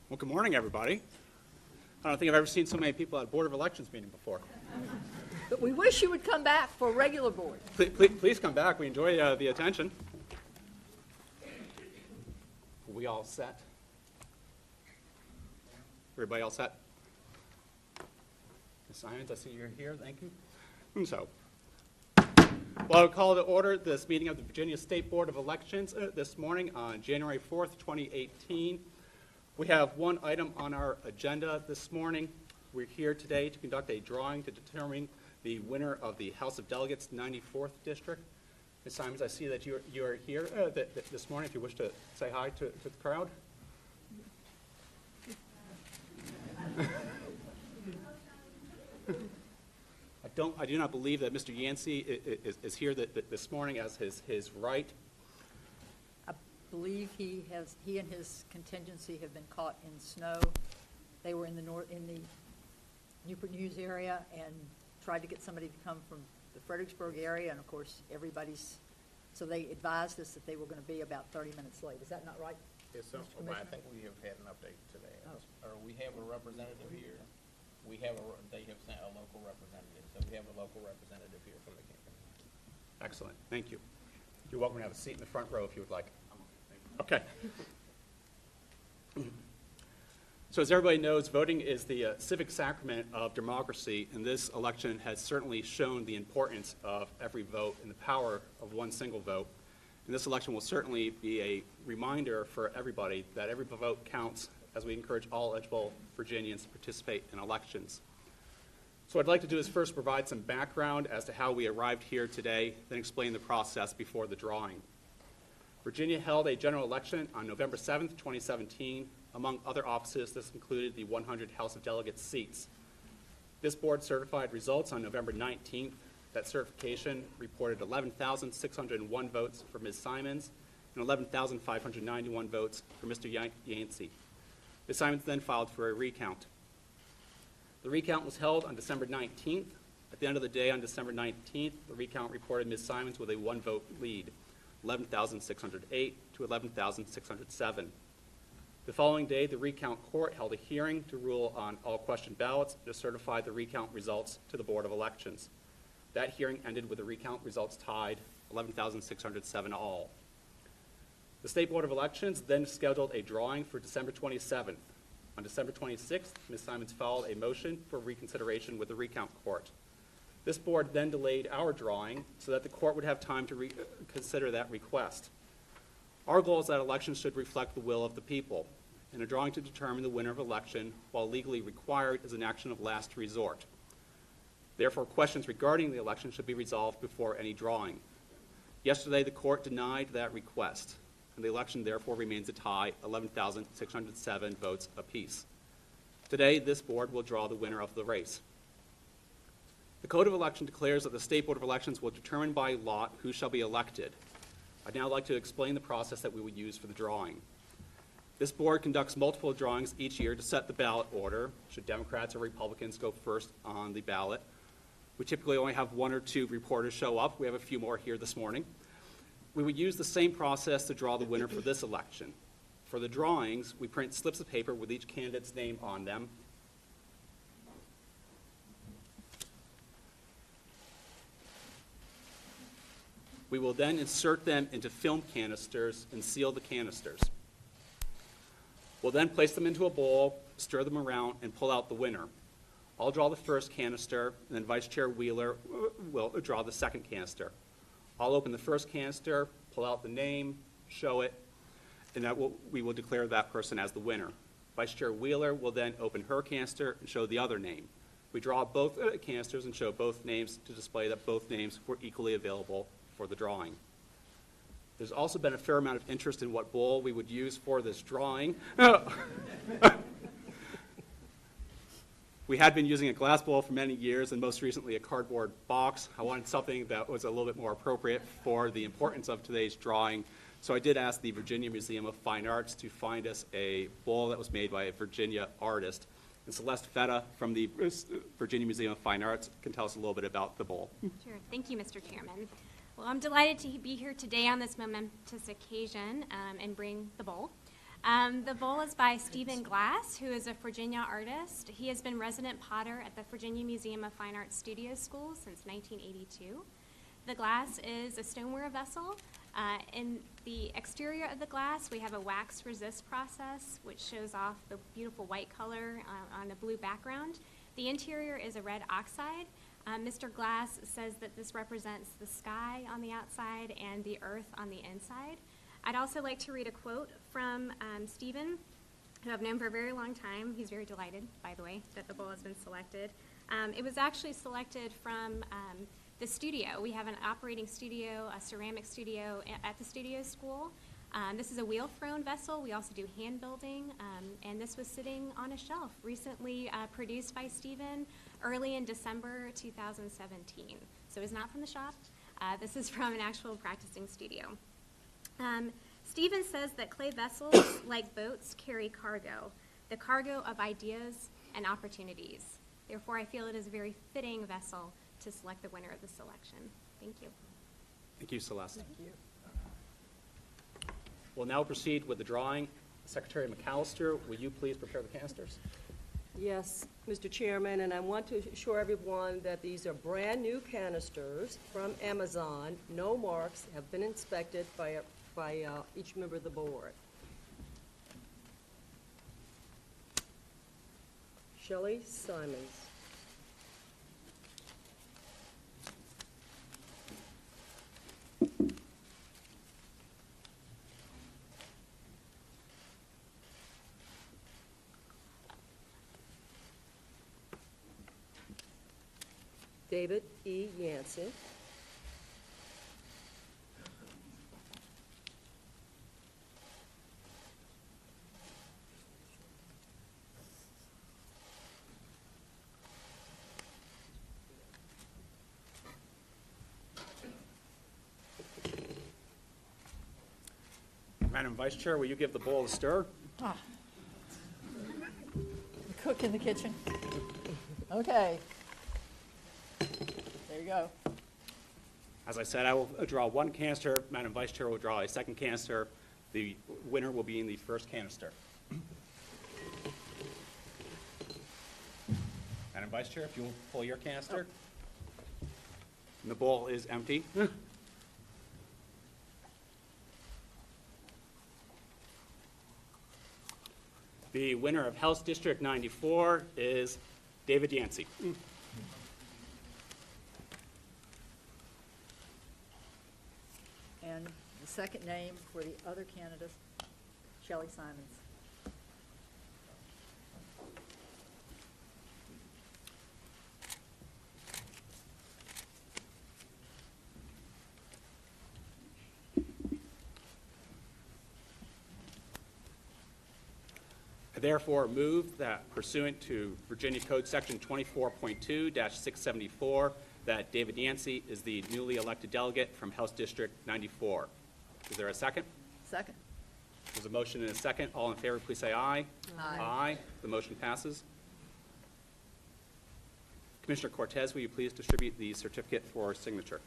Well, good morning, everybody. I don't think I've ever seen so many people at a Board of Elections meeting before. But we wish you would come back for a regular board. Please come back. We enjoy the attention. Are we all set? Everybody all set? Ms. Simons, I see you're here. Thank you. And so, well, I would call to order this meeting of the Virginia State Board of Elections this morning on January 4th, 2018. We have one item on our agenda this morning. We're here today to conduct a drawing to determine the winner of the House of Delegates 94th District. Ms. Simons, I see that you are here this morning. If you wish to say hi to the crowd. I do not believe that Mr. Yancey is here this morning as his right. I believe he and his contingency have been caught in snow. They were in the Newport News area and tried to get somebody to come from the Fredericksburg area, and of course so they advised us that they were going to be about 30 minutes late. Is that not right? Yes, sir. Mr. I think we have had an update today. Oh. Or we have a representative here. They have sent a local representative, so we have a local representative here from the campaign. Excellent. Thank you. You're welcome to have a seat in the front row if you would like. Okay. So as everybody knows, voting is the civic sacrament of democracy, and this election has certainly shown the importance of every vote and the power of one single vote. And this election will certainly be a reminder for everybody that every vote counts, as we encourage all eligible Virginians to participate in elections. So what I'd like to do is first provide some background as to how we arrived here today, then explain the process before the drawing. Virginia held a general election on November 7th, 2017. Among other offices, this included the 100 House of Delegates seats. This board certified results on November 19th. That certification reported 11,601 votes for Ms. Simons and 11,591 votes for Mr. Yancey. Ms. Simons then filed for a recount. The recount was held on December 19th. At the end of the day on December 19th, the recount reported Ms. Simons with a one-vote lead, 11,608 to 11,607. The following day, the recount court held a hearing to rule on all question ballots to certify the recount results to the Board of Elections. That hearing ended with the recount results tied, 11,607 all. The State Board of Elections then scheduled a drawing for December 27th. On December 26th, Ms. Simons filed a motion for reconsideration with the recount court. This board then delayed our drawing so that the court would have time to reconsider that request. Our goal is that elections should reflect the will of the people, and a drawing to determine the winner of election, while legally required, is an action of last resort. Therefore, questions regarding the election should be resolved before any drawing. Yesterday, the court denied that request, and the election therefore remains a tie, 11,607 votes apiece. Today, this board will draw the winner of the race. The Code of Election declares that the State Board of Elections will determine by lot who shall be elected. I'd now like to explain the process that we will use for the drawing. This board conducts multiple drawings each year to set the ballot order, should Democrats or Republicans go first on the ballot. We typically only have one or two reporters show up. We have a few more here this morning. We would use the same process to draw the winner for this election. For the drawings, we print slips of paper with each candidate's name on them. We will then insert them into film canisters and seal the canisters. We'll then place them into a bowl, stir them around, and pull out the winner. I'll draw the first canister, and then Vice Chair Wheeler will draw the second canister. I'll open the first canister, pull out the name, show it, and we will declare that person as the winner. Vice Chair Wheeler will then open her canister and show the other name. We draw both canisters and show both names to display that both names were equally available for the drawing. There's also been a fair amount of interest in what bowl we would use for this drawing. We had been using a glass bowl for many years, and most recently a cardboard box. I wanted something that was a little bit more appropriate for the importance of today's drawing. So I did ask the Virginia Museum of Fine Arts to find us a bowl that was made by a Virginia artist. And Celeste Feta from the Virginia Museum of Fine Arts can tell us a little bit about the bowl. Sure. Thank you, Mr. Chairman. Well, I'm delighted to be here today on this momentous occasion and bring the bowl. The bowl is by Stephen Glass, who is a Virginia artist. He has been resident potter at the Virginia Museum of Fine Arts Studio School since 1982. The glass is a stoneware vessel. In the exterior of the glass, we have a wax resist process, which shows off the beautiful white color on a blue background. The interior is a red oxide. Mr. Glass says that this represents the sky on the outside and the earth on the inside. I'd also like to read a quote from Stephen, who I've known for a very long time. He's very delighted, by the way, that the bowl has been selected. It was actually selected from the studio. We have an operating studio, a ceramic studio at the studio school. This is a wheel-thrown vessel. We also do hand building, and this was sitting on a shelf, recently produced by Stephen early in December 2017. So it's not from the shop. This is from an actual practicing studio. Stephen says that clay vessels, like boats, carry cargo, the cargo of ideas and opportunities. Therefore, I feel it is a very fitting vessel to select the winner of the selection. Thank you. Thank you, Celeste. Thank you. We'll now proceed with the drawing. Secretary McAllister, will you please prepare the canisters? Yes, Mr. Chairman, and I want to assure everyone that these are brand-new canisters from Amazon. No marks have been inspected by each member of the board. Shelley Simons. David E. Yancey. Madam Vice Chair, will you give the bowl a stir? Cook in the kitchen. Okay. There you go. As I said, I will draw one canister. Madam Vice Chair will draw a second canister. The winner will be in the first canister. Madam Vice Chair, if you will pull your canister. And the bowl is empty. The winner of House District 94 is David Yancey. And the second name for the other candidate, Shelley Simons. I therefore move that pursuant to Virginia Code Section 24.2-674, that David Yancey is the newly elected delegate from House District 94. Is there a second? Second. There's a motion and a second. All in favor, please say aye. Aye. Aye. The motion passes. Commissioner Cortez, will you please distribute the certificate for signature?